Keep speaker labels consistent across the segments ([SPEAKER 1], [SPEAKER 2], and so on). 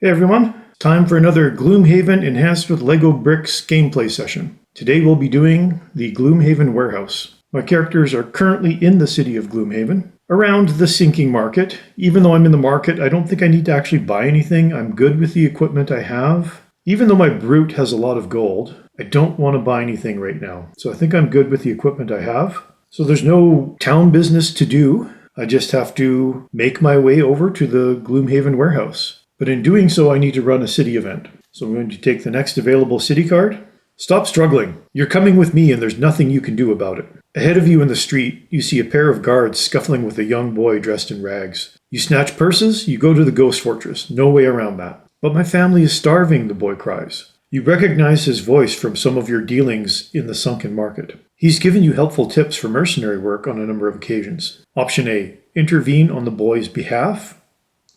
[SPEAKER 1] Hey everyone, time for another Gloomhaven Enhanced with Lego Bricks gameplay session. Today we'll be doing the Gloomhaven Warehouse. My characters are currently in the city of Gloomhaven, around the sinking market. Even though I'm in the market, I don't think I need to actually buy anything. I'm good with the equipment I have. Even though my brute has a lot of gold, I don't want to buy anything right now. So I think I'm good with the equipment I have. So there's no town business to do. I just have to make my way over to the Gloomhaven Warehouse. But in doing so, I need to run a city event. So I'm going to take the next available city card. Stop struggling. You're coming with me and there's nothing you can do about it. Ahead of you in the street, you see a pair of guards scuffling with a young boy dressed in rags. You snatch purses, you go to the ghost fortress. No way around that. But my family is starving, the boy cries. You recognize his voice from some of your dealings in the sunken market. He's given you helpful tips for mercenary work on a number of occasions. Option A, intervene on the boy's behalf.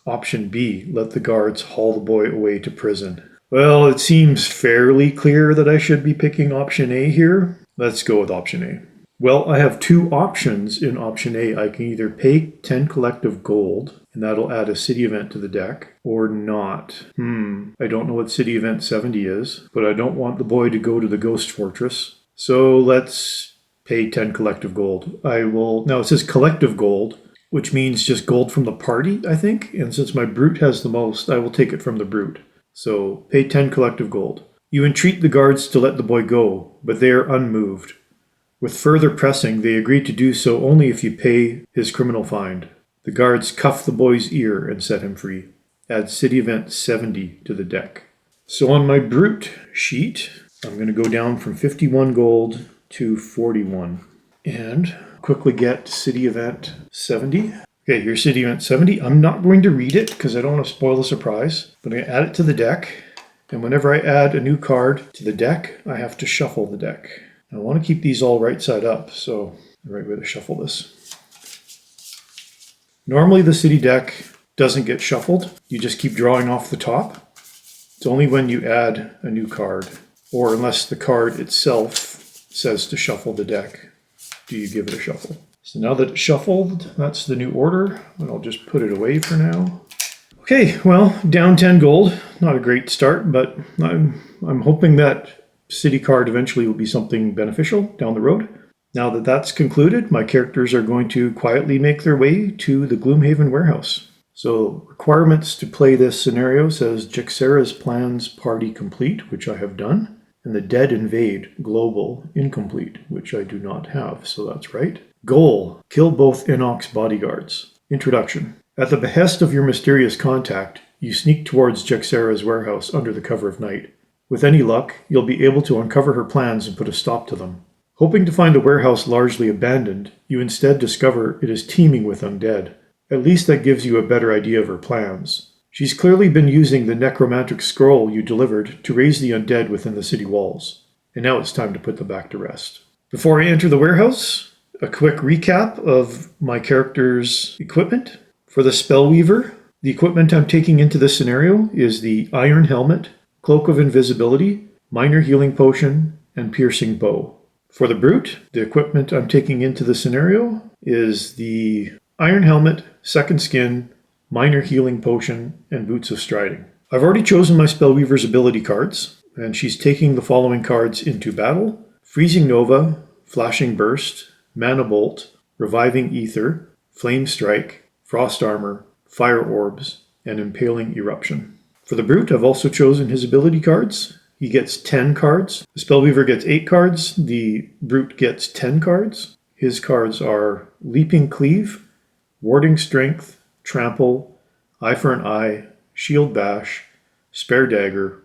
[SPEAKER 1] Option B, let the guards haul the boy away to prison. Well, it seems fairly clear that I should be picking option A here. Let's go with option A. Well, I have two options in option A. I can either pay 10 collective gold, and that'll add a city event to the deck, or not. I don't know what city event 70 is, but I don't want the boy to go to the ghost fortress. So let's pay 10 collective gold. Now it says collective gold, which means just gold from the party, I think. And since my brute has the most, I will take it from the brute. So pay 10 collective gold. You entreat the guards to let the boy go, but they are unmoved. With further pressing, they agree to do so only if you pay his criminal fine. The guards cuff the boy's ear and set him free. Add city event 70 to the deck. So on my brute sheet, I'm going to go down from 51 gold to 41. And quickly get city event 70. Okay, here's city event 70. I'm not going to read it because I don't want to spoil the surprise, but I'm going to add it to the deck. And whenever I add a new card to the deck, I have to shuffle the deck. I want to keep these all right side up, so the right way to shuffle this. Normally the city deck doesn't get shuffled. You just keep drawing off the top. It's only when you add a new card, or unless the card itself says to shuffle the deck, do you give it a shuffle. So now that it's shuffled, that's the new order, and I'll just put it away for now. Okay, well, down 10 gold. Not a great start, but I'm hoping that city card eventually will be something beneficial down the road. Now that that's concluded, my characters are going to quietly make their way to the Gloomhaven Warehouse. So requirements to play this scenario says Jixera's plans party complete, which I have done, and the dead invade global incomplete, which I do not have, so that's right. Goal, kill both Enoch's bodyguards. Introduction. At the behest of your mysterious contact, you sneak towards Jixera's warehouse under the cover of night. With any luck, you'll be able to uncover her plans and put a stop to them. Hoping to find the warehouse largely abandoned, you instead discover it is teeming with undead. At least that gives you a better idea of her plans. She's clearly been using the necromantic scroll you delivered to raise the undead within the city walls. And now it's time to put them back to rest. Before I enter the warehouse, a quick recap of my character's equipment. For the Spellweaver, the equipment I'm taking into this scenario is the Iron Helmet, Cloak of Invisibility, Minor Healing Potion, and Piercing Bow. For the Brute, the equipment I'm taking into the scenario is the Iron Helmet, Second Skin, Minor Healing Potion, and Boots of Striding. I've already chosen my Spellweaver's ability cards, and she's taking the following cards into battle: Freezing Nova, Flashing Burst, Mana Bolt, Reviving Ether, Flame Strike, Frost Armor, Fire Orbs, and Impaling Eruption. For the Brute, I've also chosen his ability cards. He gets 10 cards. The Spellweaver gets 8 cards. The Brute gets 10 cards. His cards are Leaping Cleave, Warding Strength, Trample, Eye for an Eye, Shield Bash, Spare Dagger,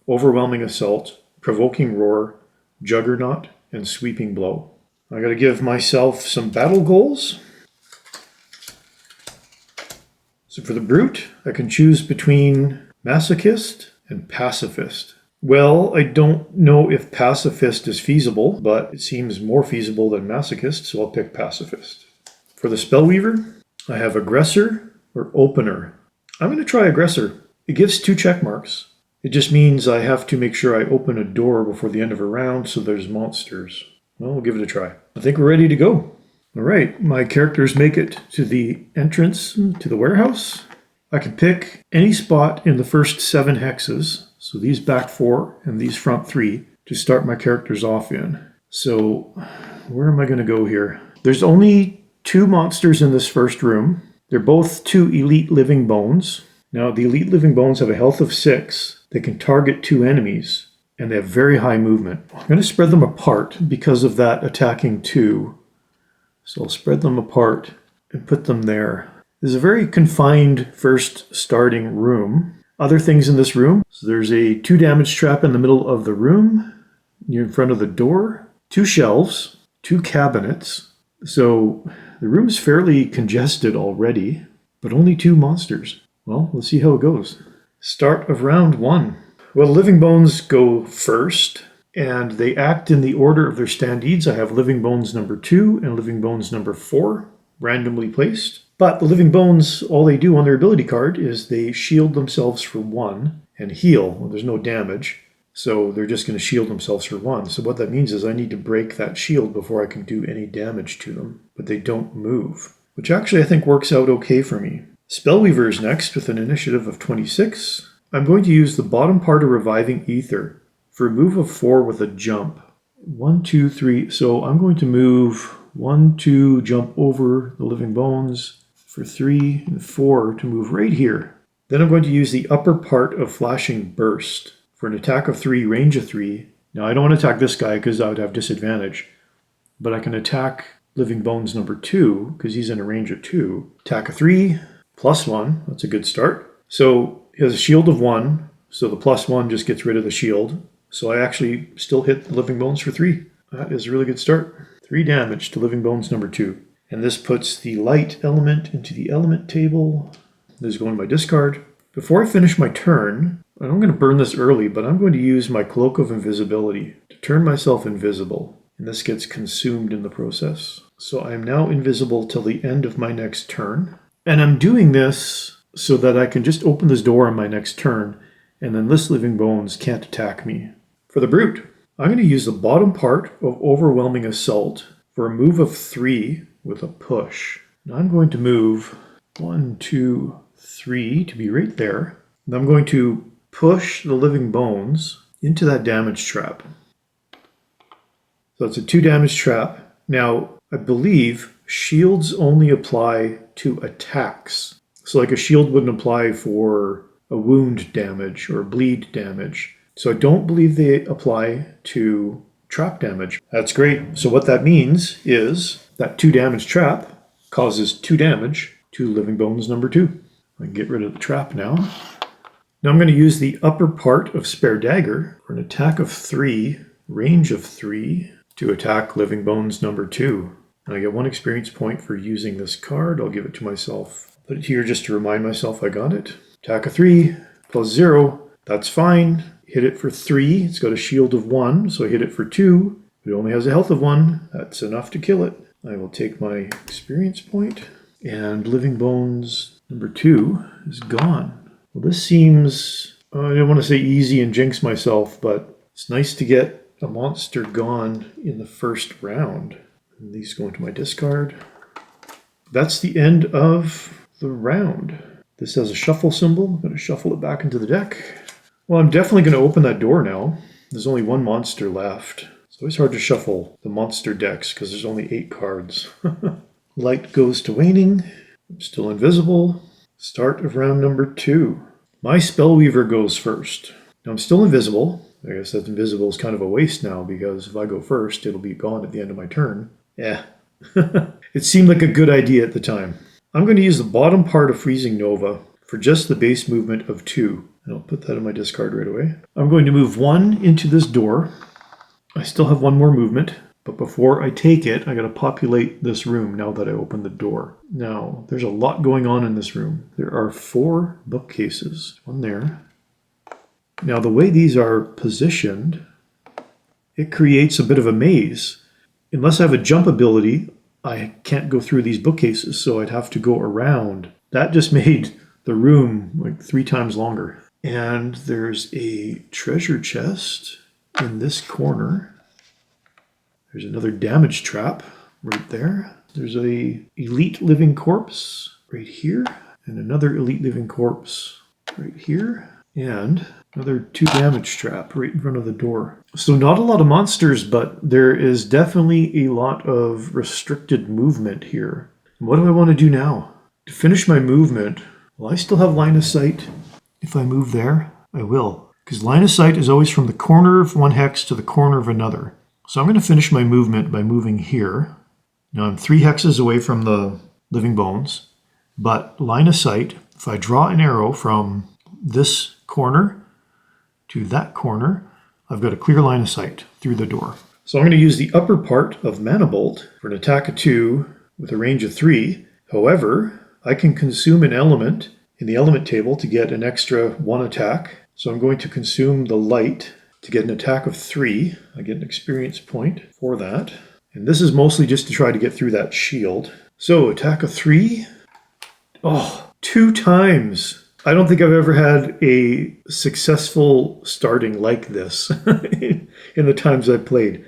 [SPEAKER 1] Overwhelming Assault, Provoking Roar, Juggernaut, and Sweeping Blow. I gotta give myself some battle goals. So for the Brute, I can choose between Masochist and Pacifist. Well, I don't know if Pacifist is feasible, but it seems more feasible than Masochist, so I'll pick Pacifist. For the Spellweaver, I have Aggressor or Opener. I'm going to try Aggressor. It gives 2 check marks. It just means I have to make sure I open a door before the end of a round so there's monsters. Well, we'll give it a try. I think we're ready to go. All right, my characters make it to the entrance to the warehouse. I can pick any spot in the first 7 hexes, so these back 4 and these front 3, to start my characters off in. So where am I going to go here? There's only 2 monsters in this first room. They're both 2 elite living bones. Now the elite living bones have a health of 6. They can target 2 enemies, and they have very high movement. I'm going to spread them apart because of that attacking 2. So I'll spread them apart and put them there. This is a very confined first starting room. Other things in this room. So there's a 2 damage trap in the middle of the room, near in front of the door, 2 shelves, 2 cabinets. So the room is fairly congested already, but only 2 monsters. Well, let's see how it goes. Start of round 1. Well, living bones go first, and they act in the order of their standees. I have living bones number 2 and living bones number 4 randomly placed. But the living bones, all they do on their ability card is they shield themselves for 1 and heal. Well, there's no damage, so they're just going to shield themselves for 1. So what that means is I need to break that shield before I can do any damage to them. But they don't move, which actually I think works out okay for me. Spellweaver is next with an initiative of 26. I'm going to use the bottom part of Reviving Ether for a move of 4 with a jump. 1, 2, 3. So I'm going to move 1, 2, jump over the living bones for 3 and 4 to move right here. Then I'm going to use the upper part of Flashing Burst for an attack of 3, range of 3. Now I don't want to attack this guy because I would have disadvantage, but I can attack living bones number 2 because he's in a range of 2. Attack of 3, +1. That's a good start. So he has a shield of 1, so the +1 just gets rid of the shield. So I actually still hit the living bones for 3. That is a really good start. 3 damage to living bones number 2. And this puts the light element into the element table. This is going to my discard. Before I finish my turn, I'm going to burn this early, but I'm going to use my Cloak of Invisibility to turn myself invisible. And this gets consumed in the process. So I am now invisible till the end of my next turn. And I'm doing this so that I can just open this door on my next turn, and then this living bones can't attack me. For the Brute, I'm going to use the bottom part of Overwhelming Assault for a move of 3 with a push. Now I'm going to move 1, 2, 3 to be right there. And I'm going to push the living bones into that damage trap. So it's a 2 damage trap. Now, I believe shields only apply to attacks. So like a shield wouldn't apply for a wound damage or bleed damage. So I don't believe they apply to trap damage. That's great. So what that means is that 2 damage trap causes 2 damage to living bones number 2. I can get rid of the trap now. Now I'm going to use the upper part of Spare Dagger for an attack of 3, range of 3, to attack living bones number 2. And I get 1 experience point for using this card. I'll give it to myself. Put it here just to remind myself I got it. Attack of 3, +0. That's fine. Hit it for 3. It's got a shield of 1, so I hit it for 2. It only has a health of 1. That's enough to kill it. I will take my experience point, and living bones number 2 is gone. Well, this seems, I don't want to say easy and jinx myself, but it's nice to get a monster gone in the first round. And these go into my discard. That's the end of the round. This has a shuffle symbol. I'm going to shuffle it back into the deck. Well, I'm definitely going to open that door now. There's only 1 monster left. It's always hard to shuffle the monster decks because there's only 8 cards. Light goes to waning. I'm still invisible. Start of round number 2. My Spellweaver goes first. Now I'm still invisible. I guess that invisible is kind of a waste now because if I go first, it'll be gone at the end of my turn. Yeah. It seemed like a good idea at the time. I'm going to use the bottom part of Freezing Nova for just the base movement of 2. And I'll put that in my discard right away. I'm going to move 1 into this door. I still have 1 more movement, but before I take it, I got to populate this room now that I opened the door. Now, there's a lot going on in this room. There are 4 bookcases. 1 there. Now, the way these are positioned, it creates a bit of a maze. Unless I have a jump ability, I can't go through these bookcases, so I'd have to go around. That just made the room like 3 times longer. And there's a treasure chest in this corner. There's another damage trap right there. There's a elite living corpse right here. And another elite living corpse right here. And another 2 damage trap right in front of the door. So not a lot of monsters, but there is definitely a lot of restricted movement here. What do I want to do now? To finish my movement, will I still have line of sight? If I move there, I will. Because line of sight is always from the corner of one hex to the corner of another. So I'm going to finish my movement by moving here. Now I'm 3 hexes away from the living bones. But line of sight, if I draw an arrow from this corner to that corner, I've got a clear line of sight through the door. So I'm going to use the upper part of Mana Bolt for an attack of 2 with a range of 3. However, I can consume an element in the element table to get an extra 1 attack. So I'm going to consume the light to get an attack of 3. I get an experience point for that. And this is mostly just to try to get through that shield. So attack of 3. Oh, 2 times. I don't think I've ever had a successful starting like this in the times I've played.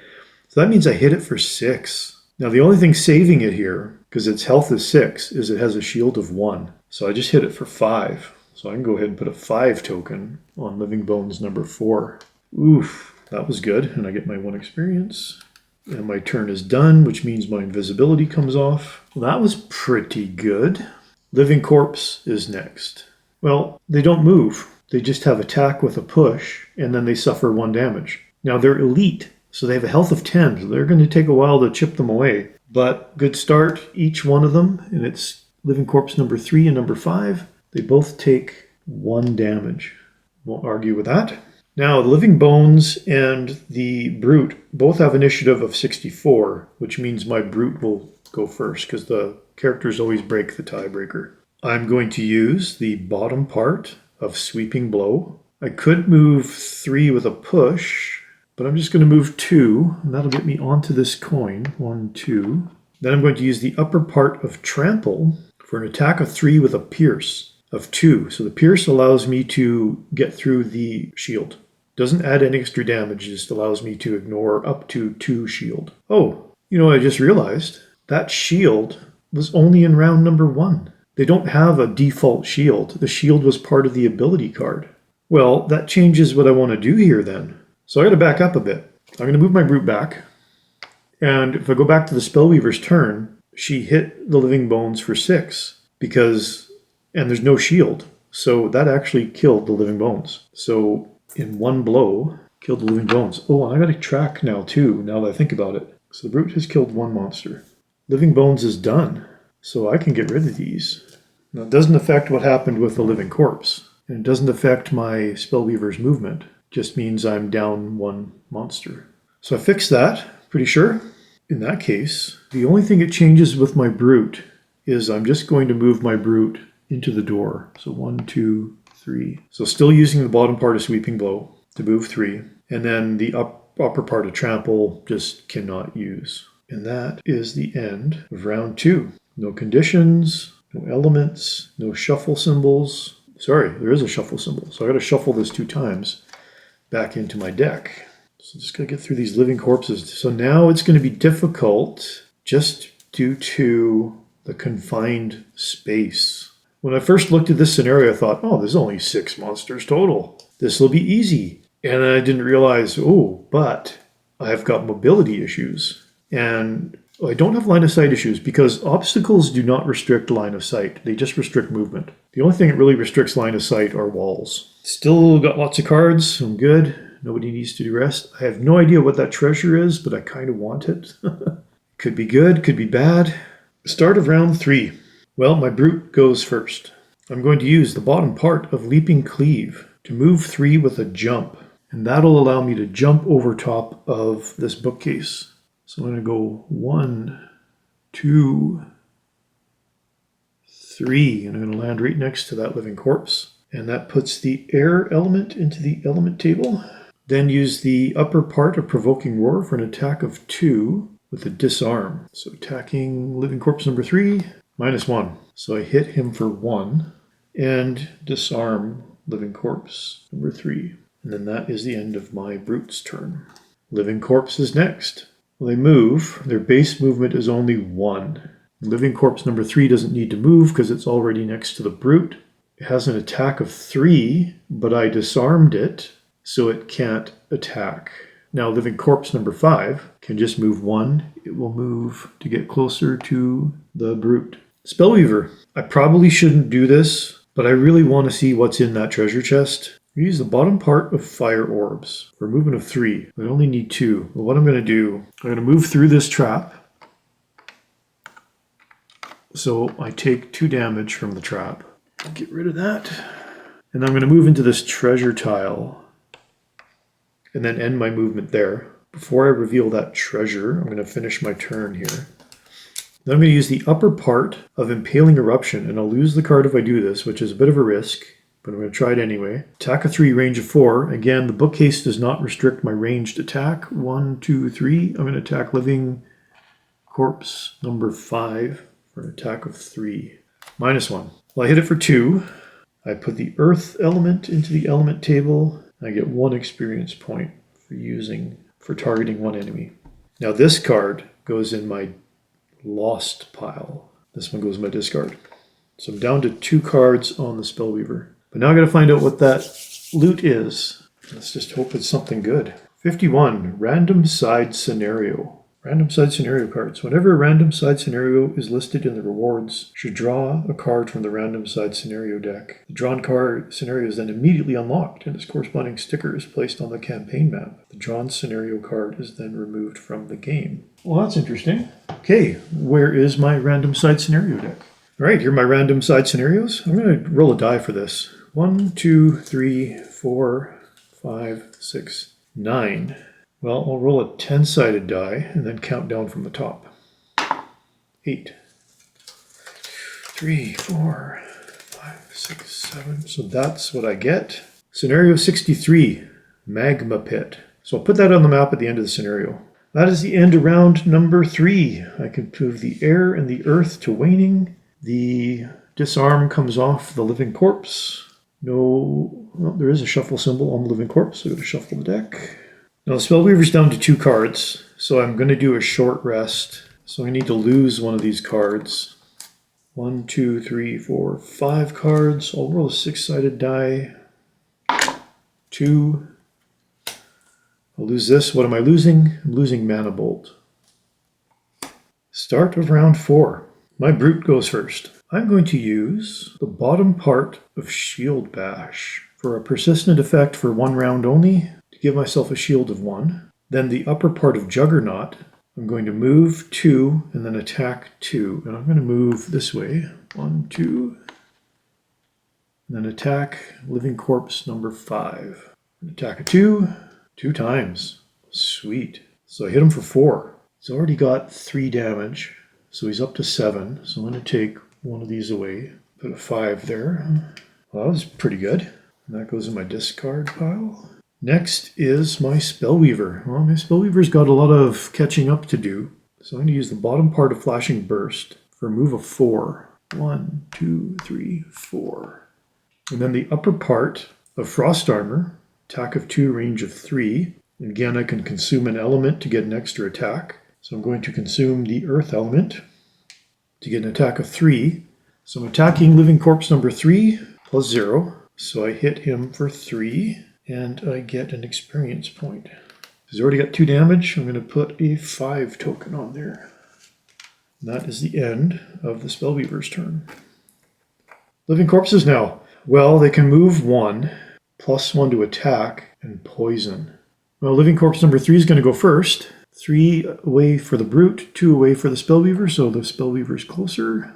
[SPEAKER 1] So that means I hit it for 6. Now the only thing saving it here, because its health is 6, is it has a shield of 1. So I just hit it for 5. So I can go ahead and put a 5 token on Living Bones number 4. Oof, that was good. And I get my 1 experience. And my turn is done, which means my invisibility comes off. Well, that was pretty good. Living Corpse is next. Well, they don't move. They just have attack with a push, and then they suffer 1 damage. Now, they're elite, so they have a health of 10. So they're going to take a while to chip them away. But good start, each one of them. And it's Living Corpse number 3 and number 5. They both take 1 damage. Won't argue with that. Now, the Living Bones and the Brute both have initiative of 64, which means my Brute will go first, because the characters always break the tiebreaker. I'm going to use the bottom part of Sweeping Blow. I could move 3 with a push, but I'm just going to move 2, and that'll get me onto this coin. 1, 2. Then I'm going to use the upper part of Trample for an attack of 3 with a Pierce of 2. So the Pierce allows me to get through the shield. Doesn't add any extra damage, just allows me to ignore up to 2 shield. Oh, you know what I just realized? That shield was only in round number 1. They don't have a default shield. The shield was part of the ability card. Well, that changes what I want to do here then. So I got to back up a bit. I'm going to move my Brute back. And if I go back to the Spellweaver's turn, she hit the Living Bones for 6 and there's no shield. So that actually killed the Living Bones. So in 1 blow, killed the Living Bones. Oh, and I got to track now too, now that I think about it. So the Brute has killed 1 monster. Living Bones is done. So I can get rid of these. Now, it doesn't affect what happened with the Living Corpse. And it doesn't affect my Spellweaver's movement. It just means I'm down 1 monster. So I fixed that, pretty sure. In that case, the only thing it changes with my Brute is I'm just going to move my Brute into the door. So 1, 2, 3. So still using the bottom part of Sweeping Blow to move 3. And then the upper part of Trample just cannot use. And that is the end of round 2. No conditions, no elements, no shuffle symbols. Sorry, there is a shuffle symbol. So I got to shuffle this 2 times back into my deck. So just got to get through these Living Corpses. So now it's going to be difficult just due to the confined space. When I first looked at this scenario, I thought, oh, there's only 6 monsters total. This will be easy. And I didn't realize, oh, but I have got mobility issues. And I don't have line of sight issues because obstacles do not restrict line of sight. They just restrict movement. The only thing that really restricts line of sight are walls. Still got lots of cards. I'm good. Nobody needs to do rest. I have no idea what that treasure is, but I kind of want it. Could be good, could be bad. Start of round 3. Well, my Brute goes first. I'm going to use the bottom part of Leaping Cleave to move 3 with a jump. And that'll allow me to jump over top of this bookcase. So I'm going to go 1, 2, 3, and I'm going to land right next to that Living Corpse. And that puts the air element into the element table. Then use the upper part of Provoking Roar for an attack of 2 with a disarm. So attacking Living Corpse number 3, -1. So I hit him for 1 and disarm Living Corpse number 3. And then that is the end of my Brute's turn. Living Corpse is next. When they move, their base movement is only 1. Living corpse number 3 doesn't need to move because it's already next to the brute. It has an attack of 3, but I disarmed it, so it can't attack. Now living corpse number 5 can just move 1. It will move to get closer to the brute. Spellweaver. I probably shouldn't do this, but I really want to see what's in that treasure chest. We use the bottom part of fire orbs for a movement of 3. I only need 2. But what I'm going to do, I'm going to move through this trap. So I take 2 damage from the trap. Get rid of that. And I'm going to move into this treasure tile and then end my movement there. Before I reveal that treasure, I'm going to finish my turn here. Then I'm going to use the upper part of Impaling Eruption, and I'll lose the card if I do this, which is a bit of a risk, but I'm going to try it anyway. Attack of 3, range of 4. Again, the bookcase does not restrict my ranged attack. 1, 2, 3. I'm going to attack living corpse number 5 for an attack of 3. -1. Well, I hit it for 2. I put the earth element into the element table. I get 1 experience point for targeting 1 enemy. Now this card goes in my lost pile. This one goes in my discard. So I'm down to 2 cards on the Spellweaver. But now I gotta find out what that loot is. Let's just hope it's something good. 51, random side scenario. Random side scenario cards. Whenever a random side scenario is listed in the rewards, you should draw a card from the random side scenario deck. The drawn card scenario is then immediately unlocked and its corresponding sticker is placed on the campaign map. The drawn scenario card is then removed from the game. Well, that's interesting. Okay, where is my random side scenario deck? All right, here are my random side scenarios. I'm going to roll a die for this. 1, 2, 3, 4, 5, 6, 9. Well, I'll roll a 10-sided die and then count down from the top. 8, 3, 4, 5, 6, 7. So that's what I get. Scenario 63, Magma Pit. So I'll put that on the map at the end of the scenario. That is the end of round number 3. I can move the air and the earth to waning. The disarm comes off the living corpse. No, well, there is a shuffle symbol on the living corpse, so I'm going to shuffle the deck. Now the Spellweaver's down to 2 cards, so I'm going to do a short rest. So I need to lose one of these cards. 1, 2, 3, 4, 5 cards. I'll roll a 6-sided die. 2. I'll lose this. What am I losing? I'm losing Mana Bolt. Start of round 4. My brute goes first. I'm going to use the bottom part of Shield Bash for a persistent effect for 1 round only. Give myself a shield of 1. Then the upper part of Juggernaut, I'm going to move 2 and then attack 2. And I'm going to move this way. 1, 2. And then attack living corpse number 5. Attack a 2. 2 times. Sweet. So I hit him for 4. He's already got 3 damage. So he's up to 7. So I'm going to take one of these away. Put a 5 there. Well, that was pretty good. And that goes in my discard pile. Next is my Spellweaver. Well, my Spellweaver's got a lot of catching up to do. So I'm going to use the bottom part of Flashing Burst for a move of 4. 1, 2, 3, 4. And then the upper part of Frost Armor, attack of 2, range of 3. And again, I can consume an element to get an extra attack. So I'm going to consume the Earth element to get an attack of 3. So I'm attacking living corpse number 3 plus 0. So I hit him for 3. And I get an experience point. He's already got 2 damage. I'm going to put a 5 token on there. And that is the end of the Spellweaver's turn. Living corpses now. Well, they can move 1, plus 1 to attack, and poison. Well, living corpse number 3 is going to go first. 3 away for the brute, 2 away for the Spellweaver, so the Spellweaver's closer.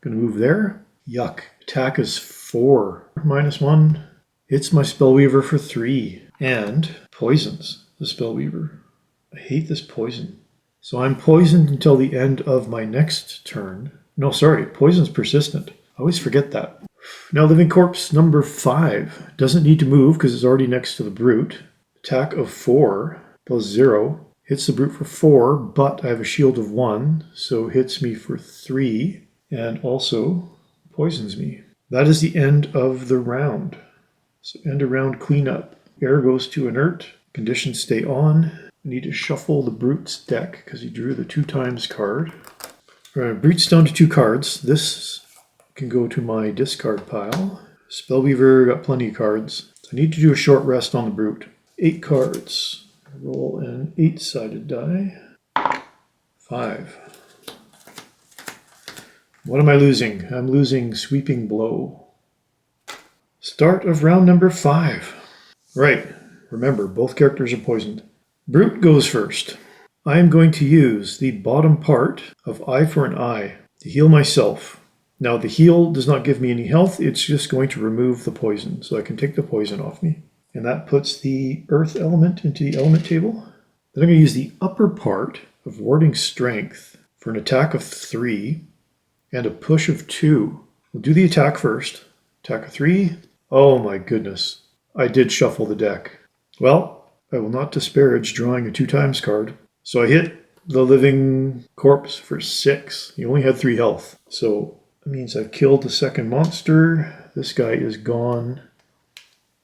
[SPEAKER 1] Going to move there. Yuck. Attack is 4. -1. Hits my Spellweaver for 3 and poisons the Spellweaver. I hate this poison. So I'm poisoned until the end of my next turn. No, sorry, poison's persistent. I always forget that. Now living corpse number 5 doesn't need to move because it's already next to the brute. Attack of 4 plus 0. Hits the brute for 4, but I have a shield of 1, so hits me for 3 and also poisons me. That is the end of the round. So end of round cleanup. Air goes to inert. Conditions stay on. I need to shuffle the brute's deck because he drew the 2 times card. Brute's down to 2 cards. This can go to my discard pile. Spellweaver got plenty of cards. So I need to do a short rest on the Brute. 8 cards. Roll an 8-sided die. 5. What am I losing? I'm losing Sweeping Blow. Start of round number 5. Right. Remember, both characters are poisoned. Brute goes first. I am going to use the bottom part of Eye for an Eye to heal myself. Now, the heal does not give me any health. It's just going to remove the poison, so I can take the poison off me. And that puts the earth element into the element table. Then I'm going to use the upper part of Warding Strength for an attack of 3 and a push of 2. We'll do the attack first. Attack of 3. Oh my goodness. I did shuffle the deck. Well, I will not disparage drawing a 2x card. So I hit the living corpse for 6. He only had 3 health. So that means I've killed the second monster. This guy is gone.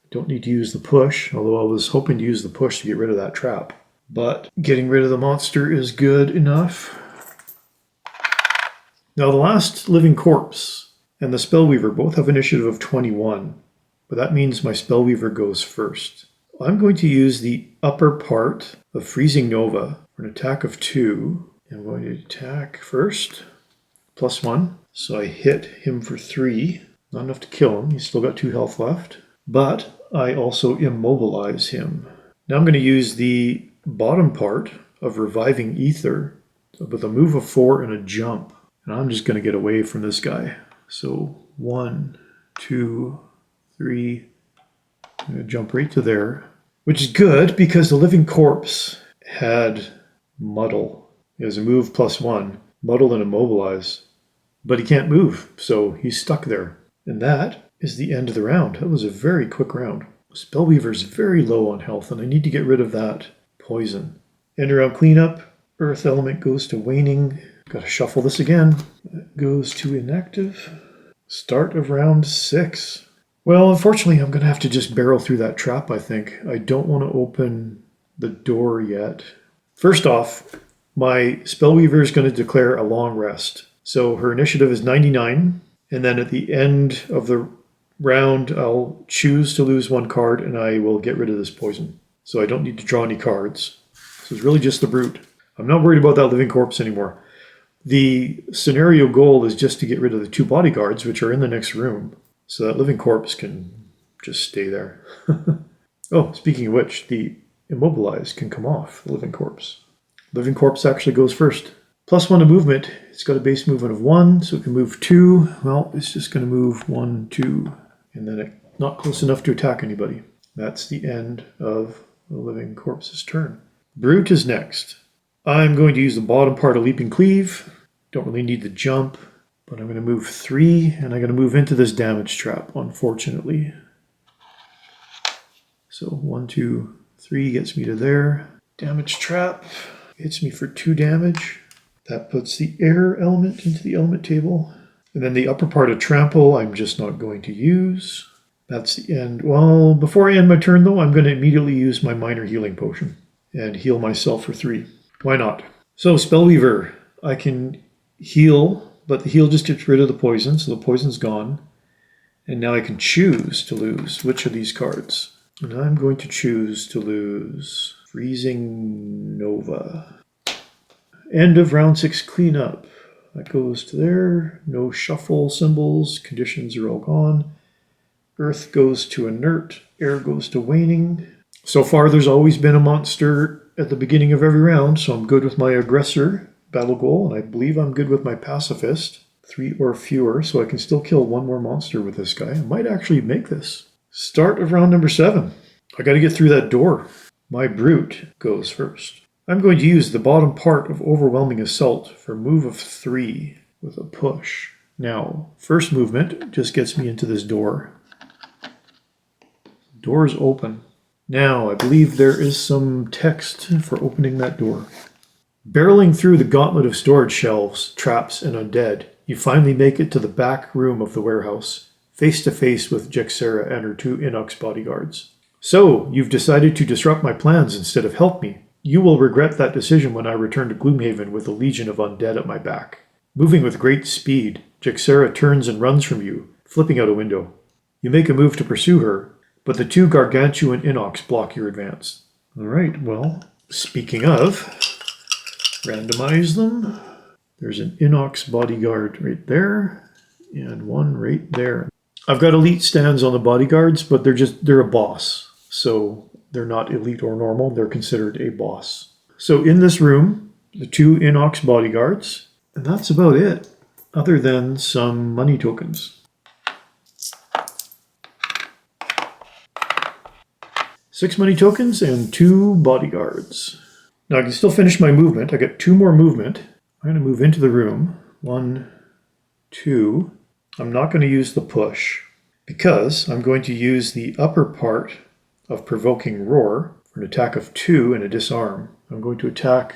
[SPEAKER 1] Don't need to use the push, although I was hoping to use the push to get rid of that trap. But getting rid of the monster is good enough. Now the last living corpse and the Spellweaver both have initiative of 21. But that means my Spellweaver goes first. I'm going to use the upper part of Freezing Nova for an attack of 2. I'm going to attack first. +1. So I hit him for 3. Not enough to kill him. He's still got 2 health left. But I also immobilize him. Now I'm going to use the bottom part of Reviving Ether with a move of 4 and a jump. And I'm just going to get away from this guy. So 1, 2, 3. I'm going to jump right to there. Which is good because the living corpse had Muddle. He has a move +1. Muddle and immobilize. But he can't move, so he's stuck there. And that is the end of the round. That was a very quick round. Spellweaver's very low on health, and I need to get rid of that poison. End of round cleanup. Earth element goes to waning. Got to shuffle this again. That goes to inactive. Start of round 6. Well, unfortunately, I'm going to have to just barrel through that trap, I think. I don't want to open the door yet. First off, my Spellweaver is going to declare a long rest. So her initiative is 99, and then at the end of the round, I'll choose to lose 1 card, and I will get rid of this poison. So I don't need to draw any cards. So it's really just the Brute. I'm not worried about that living corpse anymore. The scenario goal is just to get rid of the 2 bodyguards, which are in the next room. So that living corpse can just stay there. Oh, speaking of which, the immobilize can come off the living corpse. Living corpse actually goes first. +1 to movement. It's got a base movement of 1, so it can move 2. Well, it's just going to move 1, 2, and then not close enough to attack anybody. That's the end of the living corpse's turn. Brute is next. I'm going to use the bottom part of Leaping Cleave. Don't really need the jump, but I'm going to move 3, and I'm going to move into this damage trap, unfortunately. So 1, 2, 3 gets me to there. Damage trap hits me for 2 damage. That puts the air element into the element table. And then the upper part of Trample, I'm just not going to use. That's the end. Well, before I end my turn, though, I'm going to immediately use my minor healing potion and heal myself for 3. Why not? So, Spellweaver, I can heal, but the heal just gets rid of the poison, so the poison's gone. And now I can choose to lose which of these cards. And I'm going to choose to lose Freezing Nova. End of round 6 cleanup. That goes to there. No shuffle symbols. Conditions are all gone. Earth goes to inert. Air goes to waning. So far, there's always been a monster at the beginning of every round, so I'm good with my aggressor battle goal, and I believe I'm good with my pacifist. 3 or fewer, so I can still kill 1 more monster with this guy. I might actually make this. Start of round number 7. I got to get through that door. My Brute goes first. I'm going to use the bottom part of Overwhelming Assault for move of 3 with a push. Now, first movement just gets me into this door. Door is open. Now, I believe there is some text for opening that door. Barreling through the gauntlet of storage shelves, traps, and undead, you finally make it to the back room of the warehouse, face to face with Jexera and her 2 Inox bodyguards. So, you've decided to disrupt my plans instead of help me. You will regret that decision when I return to Gloomhaven with a legion of undead at my back. Moving with great speed, Jexera turns and runs from you, flipping out a window. You make a move to pursue her, but the two gargantuan Inox block your advance. All right, well, speaking of, randomize them. There's an Inox bodyguard right there, and one right there. I've got elite stands on the bodyguards, but they're a boss. So they're not elite or normal, they're considered a boss. So in this room, the two Inox bodyguards, and that's about it, other than some money tokens. 6 money tokens and 2 bodyguards. Now I can still finish my movement. I got 2 more movement. I'm going to move into the room. 1, 2. I'm not going to use the push because I'm going to use the upper part of Provoking Roar for an attack of 2 and a disarm. I'm going to attack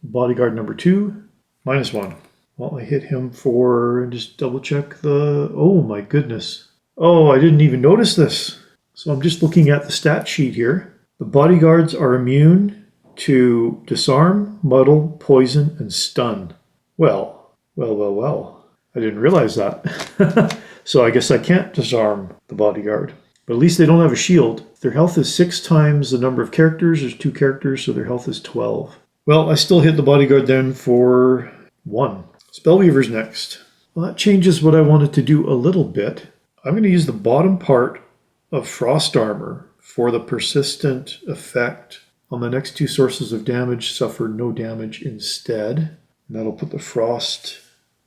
[SPEAKER 1] bodyguard number 2, -1. Well, I hit him for, just double check the, oh my goodness. Oh, I didn't even notice this. So I'm just looking at the stat sheet here. The bodyguards are immune to disarm, muddle, poison, and stun. Well. I didn't realize that. So I guess I can't disarm the bodyguard. But at least they don't have a shield. Their health is 6 times the number of characters. There's 2 characters, so their health is 12. Well, I still hit the bodyguard then for 1. Spellweaver's next. Well, that changes what I wanted to do a little bit. I'm going to use the bottom part of Frost Armor for the persistent effect. On the next 2 sources of damage, suffer no damage instead. And that'll put the Frost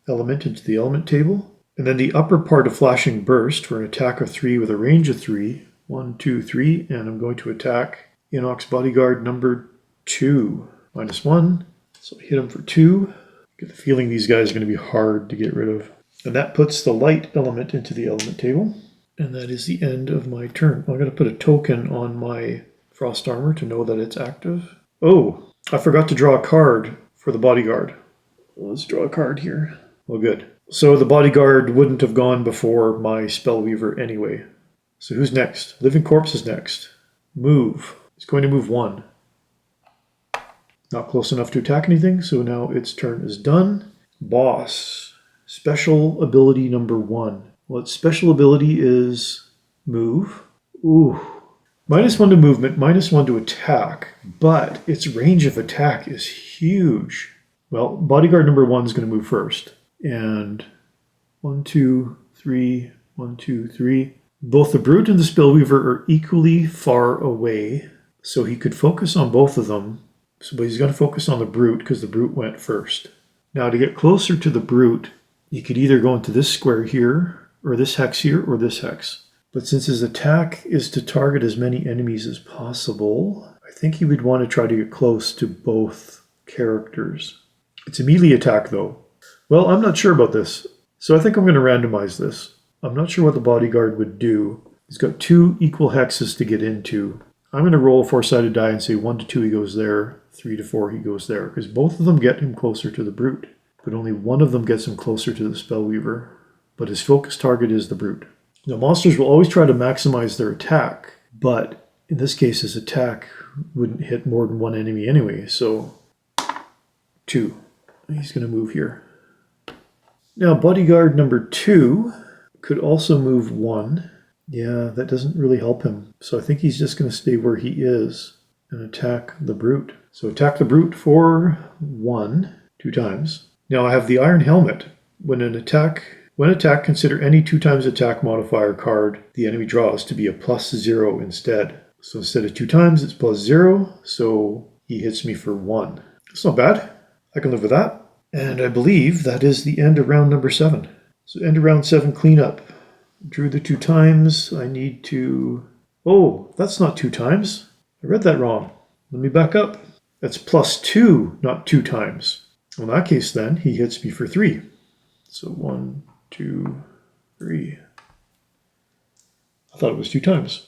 [SPEAKER 1] element into the element table. And then the upper part of Flashing Burst for an attack of 3 with a range of 3. 1, 2, 3. And I'm going to attack Inox Bodyguard number 2. -1. So I hit him for 2. Get the feeling these guys are going to be hard to get rid of. And that puts the light element into the element table. And that is the end of my turn. I'm going to put a token on my Frost Armor to know that it's active. Oh, I forgot to draw a card for the bodyguard. Let's draw a card here. Well, good. So the bodyguard wouldn't have gone before my Spellweaver anyway. So who's next? Living Corpse is next. Move. It's going to move 1. Not close enough to attack anything, so now its turn is done. Boss. Special ability number 1. Well, its special ability is move. Ooh. -1 to movement, -1 to attack, but its range of attack is huge. Well, bodyguard number 1 is going to move first. And 1, 2, 3, 1, 2, 3. Both the Brute and the Spellweaver are equally far away, so he could focus on both of them. But he's going to focus on the Brute because the Brute went first. Now, to get closer to the Brute, he could either go into this square here, or this hex here, or this hex. But since his attack is to target as many enemies as possible, I think he would want to try to get close to both characters. It's a melee attack, though. Well, I'm not sure about this, so I think I'm going to randomize this. I'm not sure what the bodyguard would do. He's got 2 equal hexes to get into. I'm going to roll a 4-sided die and say 1 to 2 he goes there, 3 to 4 he goes there, because both of them get him closer to the Brute. But only one of them gets him closer to the Spellweaver. But his focus target is the Brute. Now, monsters will always try to maximize their attack, but in this case, his attack wouldn't hit more than 1 enemy anyway, so 2. He's going to move here. Now, bodyguard number 2 could also move 1. Yeah, that doesn't really help him, so I think he's just going to stay where he is and attack the Brute. So attack the Brute for 1, 2 times. Now, I have the Iron Helmet. When attack, consider any 2 times attack modifier card the enemy draws to be a +0 instead. So instead of 2 times, it's +0, so he hits me for 1. That's not bad. I can live with that. And I believe that is the end of round number 7. So end of round 7 cleanup. Drew the 2 times. I need to... Oh, that's not 2 times. I read that wrong. Let me back up. That's +2, not 2 times. In that case, then, he hits me for 3. So 1, 2, 3. I thought it was 2 times.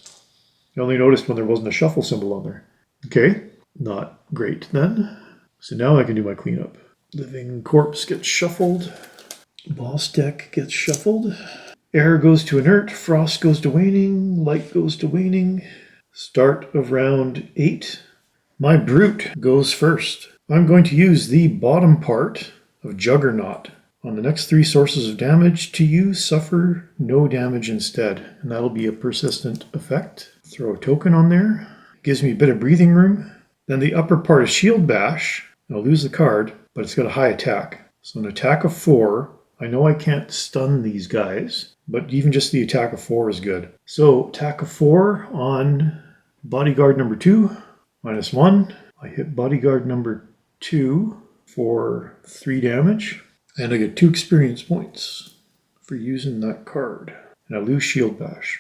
[SPEAKER 1] I only noticed when there wasn't a shuffle symbol on there. Okay, not great then. So now I can do my cleanup. Living Corpse gets shuffled. Boss deck gets shuffled. Air goes to inert. Frost goes to waning. Light goes to waning. Start of round 8. My Brute goes first. I'm going to use the bottom part of Juggernaut On the next 3 sources of damage to you, suffer no damage instead. And that'll be a persistent effect. Throw a token on there. Gives me a bit of breathing room. Then the upper part is Shield Bash. I'll lose the card, but it's got a high attack. So an attack of 4. I know I can't stun these guys, but even just the attack of 4 is good. So attack of 4 on bodyguard number 2, -1. I hit bodyguard number 2 for 3 damage, and I get 2 experience points for using that card. And I lose Shield Bash.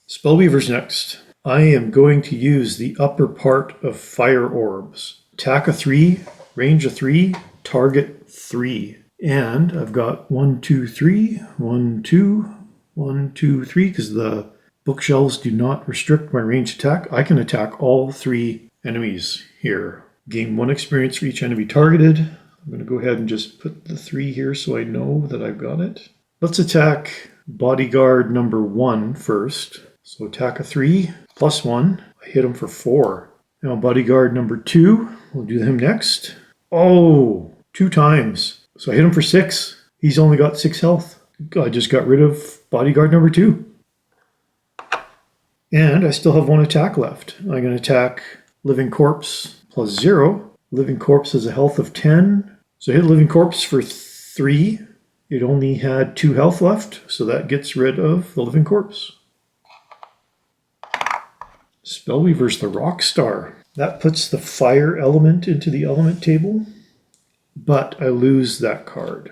[SPEAKER 1] Spellweaver's next. I am going to use the upper part of Fire Orbs. Attack of 3, range of 3, target 3. And I've got 1, 2, 3, 1, 2, 1, 2, 3, because the bookshelves do not restrict my ranged attack. I can attack all 3 enemies here. Gain 1 experience for each enemy targeted. I'm going to go ahead and just put the 3 here so I know that I've got it. Let's attack bodyguard number 1 first. So attack of 3, +1. I hit him for 4. Now bodyguard number 2, we'll do him next. Oh, 2 times. So I hit him for 6. He's only got 6 health. I just got rid of bodyguard number 2. And I still have 1 attack left. I'm going to attack Living Corpse +0. Living Corpse has a health of 10. So I hit Living Corpse for 3. It only had 2 health left, so that gets rid of the Living Corpse. Spellweaver's the Rockstar. That puts the fire element into the element table, but I lose that card.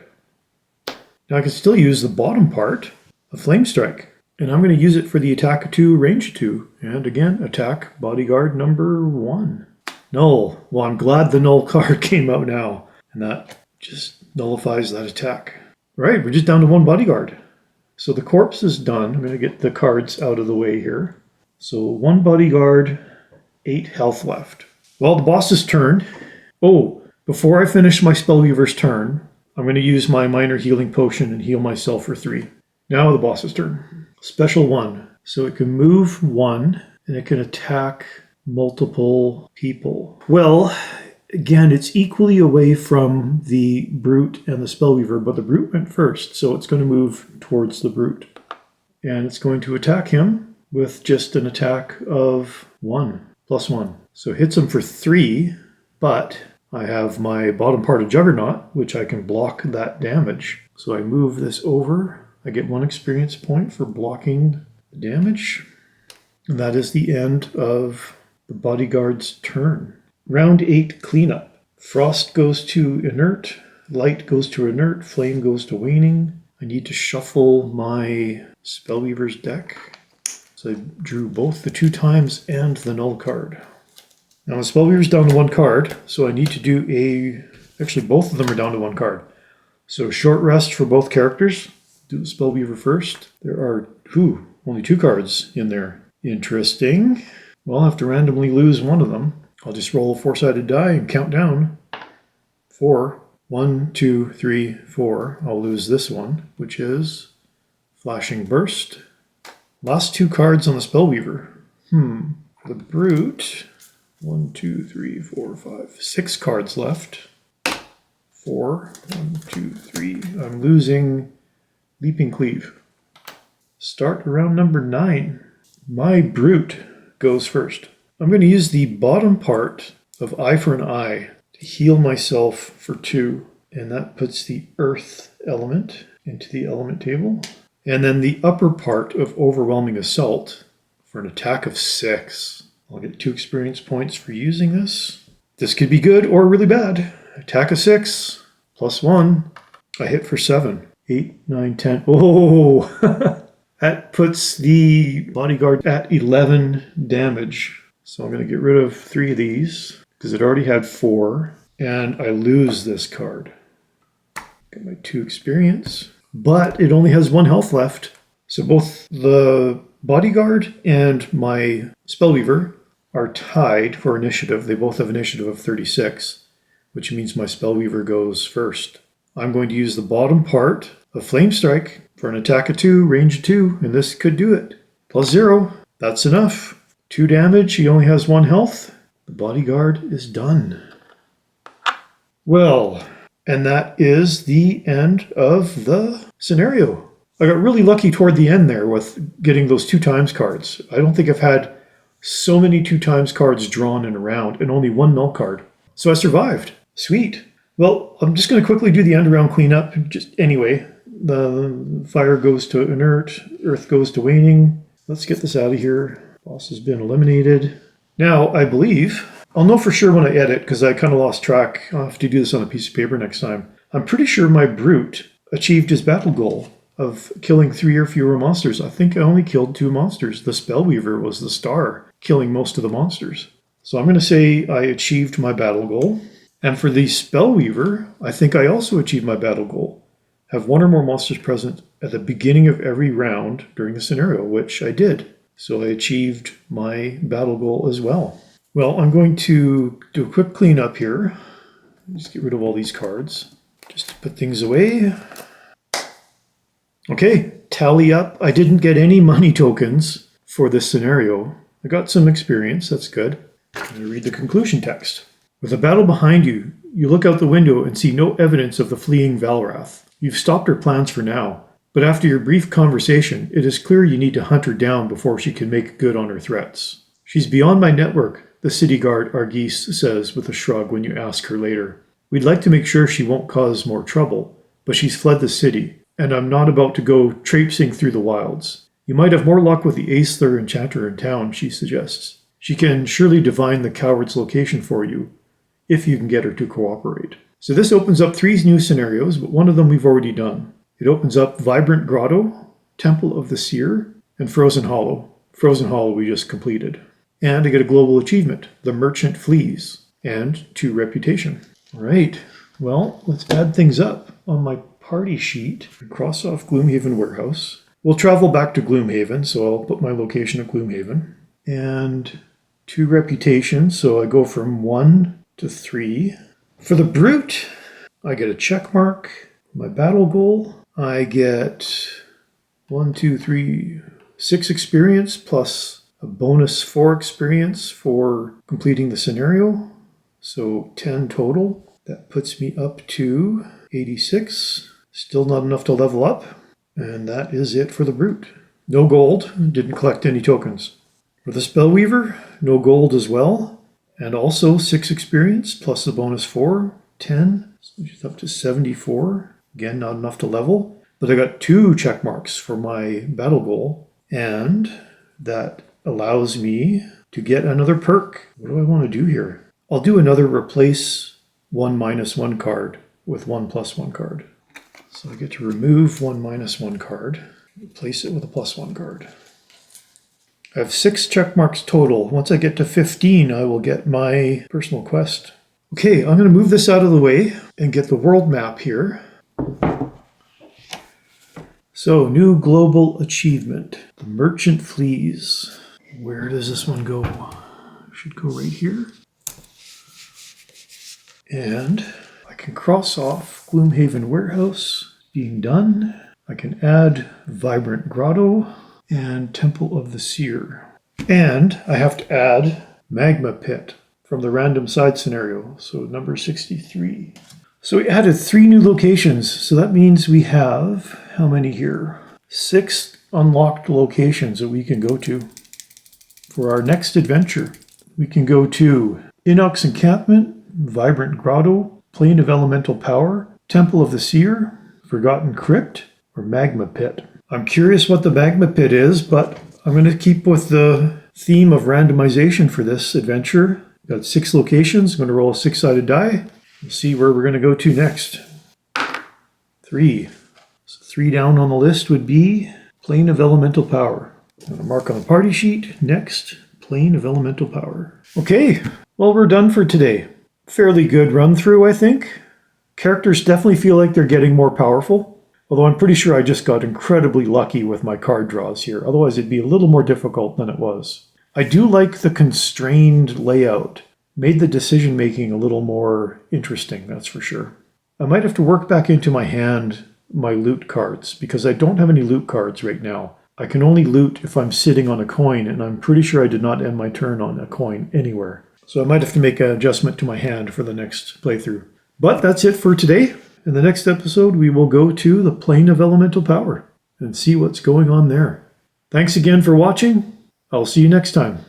[SPEAKER 1] Now I can still use the bottom part of Flame Strike, and I'm going to use it for the attack of 2, range of 2, and again, attack bodyguard number 1. Null. Well, I'm glad the null card came out now, and that just nullifies that attack. Right, we're just down to 1 bodyguard. So the corpse is done. I'm going to get the cards out of the way here. So 1 bodyguard, 8 health left. Well, the boss's turn. Oh, before I finish my Spellweaver's turn, I'm going to use my minor healing potion and heal myself for 3. Now the boss's turn. Special 1. So it can move 1 and it can attack multiple people. Well, again, it's equally away from the Brute and the Spellweaver, but the Brute went first, so it's going to move towards the Brute. And it's going to attack him with just an attack of 1, +1. So it hits him for 3, but I have my bottom part of Juggernaut, which I can block that damage. So I move this over. I get 1 experience point for blocking the damage. And that is the end of the bodyguard's turn. Round 8, cleanup. Frost goes to inert, light goes to inert, flame goes to waning. I need to shuffle my Spellweaver's deck. So I drew both the 2 times and the null card. Now the Spellweaver's down to 1 card, so I need to do actually both of them are down to 1 card. So short rest for both characters. Do the Spellweaver first. There are only 2 cards in there. Interesting. Well, I'll have to randomly lose one of them. I'll just roll a 4-sided die and count down. 4. 1, 2, 3, 4. I'll lose this one, which is Flashing Burst. Last 2 cards on the Spellweaver. For the Brute, 1, 2, 3, 4, 5, 6 cards left. 4, 1, 2, 3. I'm losing Leaping Cleave. Start around number 9. My Brute goes first. I'm going to use the bottom part of Eye for an Eye to heal myself for 2. And that puts the Earth element into the element table. And then the upper part of Overwhelming Assault for an attack of 6. I'll get 2 experience points for using this. This could be good or really bad. Attack of 6, +1. I hit for 7. 8, 9, 10. Oh! That puts the bodyguard at 11 damage. So I'm going to get rid of 3 of these because it already had 4. And I lose this card. Get my 2 experience. But it only has 1 health left. So both the bodyguard and my Spellweaver are tied for initiative. They both have initiative of 36, which means my Spellweaver goes first. I'm going to use the bottom part of Flame Strike for an attack of 2, range of 2, and this could do it. +0. That's enough. 2 damage. He only has 1 health. The bodyguard is done. Well, And that is the end of the scenario. I got really lucky toward the end there with getting those 2 times cards. I don't think I've had so many 2 times cards drawn in a round and only 1 null card. So I survived. Sweet. Well, I'm just going to quickly do the end round cleanup. Just anyway, the fire goes to inert, earth goes to waning. Let's get this out of here. Boss has been eliminated. Now, I believe, I'll know for sure when I edit because I kind of lost track. I'll have to do this on a piece of paper next time. I'm pretty sure my brute achieved his battle goal of killing 3 or fewer monsters. I think I only killed 2 monsters. The Spellweaver was the star, killing most of the monsters. So I'm going to say I achieved my battle goal. And for the Spellweaver, I think I also achieved my battle goal. Have 1 or more monsters present at the beginning of every round during the scenario, which I did. So I achieved my battle goal as well. Well, I'm going to do a quick cleanup here. Just get rid of all these cards, just to put things away. Okay, tally up. I didn't get any money tokens for this scenario. I got some experience, that's good. I'm going to read the conclusion text. With a battle behind you, you look out the window and see no evidence of the fleeing Valrath. You've stopped her plans for now, but after your brief conversation, it is clear you need to hunt her down before she can make good on her threats. She's beyond my network, the city guard Argis says with a shrug when you ask her later. We'd like to make sure she won't cause more trouble, but she's fled the city, and I'm not about to go traipsing through the wilds. You might have more luck with the Aesler enchanter in town, she suggests. She can surely divine the coward's location for you, if you can get her to cooperate. So this opens up 3 new scenarios, but one of them we've already done. It opens up Vibrant Grotto, Temple of the Seer, and Frozen Hollow. Frozen Hollow we just completed. And I get a global achievement, The Merchant Flees, and 2 reputation. All right, well, let's add things up. On my party sheet, cross off Gloomhaven Warehouse. We'll travel back to Gloomhaven, so I'll put my location at Gloomhaven. And 2 reputation, so I go from 1 to 3. For the brute, I get a check mark. My battle goal, I get 6 experience plus a bonus 4 experience for completing the scenario. So 10 total. That puts me up to 86. Still not enough to level up. And that is it for the brute. No gold. Didn't collect any tokens. For the Spellweaver, no gold as well. And also 6 experience plus the bonus 4, 10. So she's up to 74. Again, not enough to level. But I got 2 check marks for my battle goal. And that allows me to get another perk. What do I want to do here? I'll do another replace 1 - 1 card with 1 + 1 card. So I get to remove 1 - 1 card, replace it with a +1 card. I have 6 check marks total. Once I get to 15, I will get my personal quest. Okay, I'm going to move this out of the way and get the world map here. So, new global achievement. The Merchant Flees. Where does this one go? Should go right here. And I can cross off Gloomhaven Warehouse being done. I can add Vibrant Grotto and Temple of the Seer. And I have to add Magma Pit from the random side scenario, so number 63. So we added 3 new locations, so that means we have, how many here? 6 unlocked locations that we can go to. For our next adventure, we can go to Inox Encampment, Vibrant Grotto, Plane of Elemental Power, Temple of the Seer, Forgotten Crypt, or Magma Pit. I'm curious what the Magma Pit is, but I'm going to keep with the theme of randomization for this adventure. Got 6 locations. I'm going to roll a 6-sided die. We'll see where we're going to go to next. 3. So 3 down on the list would be Plane of Elemental Power. I'm going to mark on the party sheet. Next, Plane of Elemental Power. Okay, well, we're done for today. Fairly good run through, I think. Characters definitely feel like they're getting more powerful. Although I'm pretty sure I just got incredibly lucky with my card draws here. Otherwise, it'd be a little more difficult than it was. I do like the constrained layout. Made the decision-making a little more interesting, that's for sure. I might have to work back into my hand my loot cards, because I don't have any loot cards right now. I can only loot if I'm sitting on a coin, and I'm pretty sure I did not end my turn on a coin anywhere. So I might have to make an adjustment to my hand for the next playthrough. But that's it for today. In the next episode, we will go to the plane of elemental power and see what's going on there. Thanks again for watching. I'll see you next time.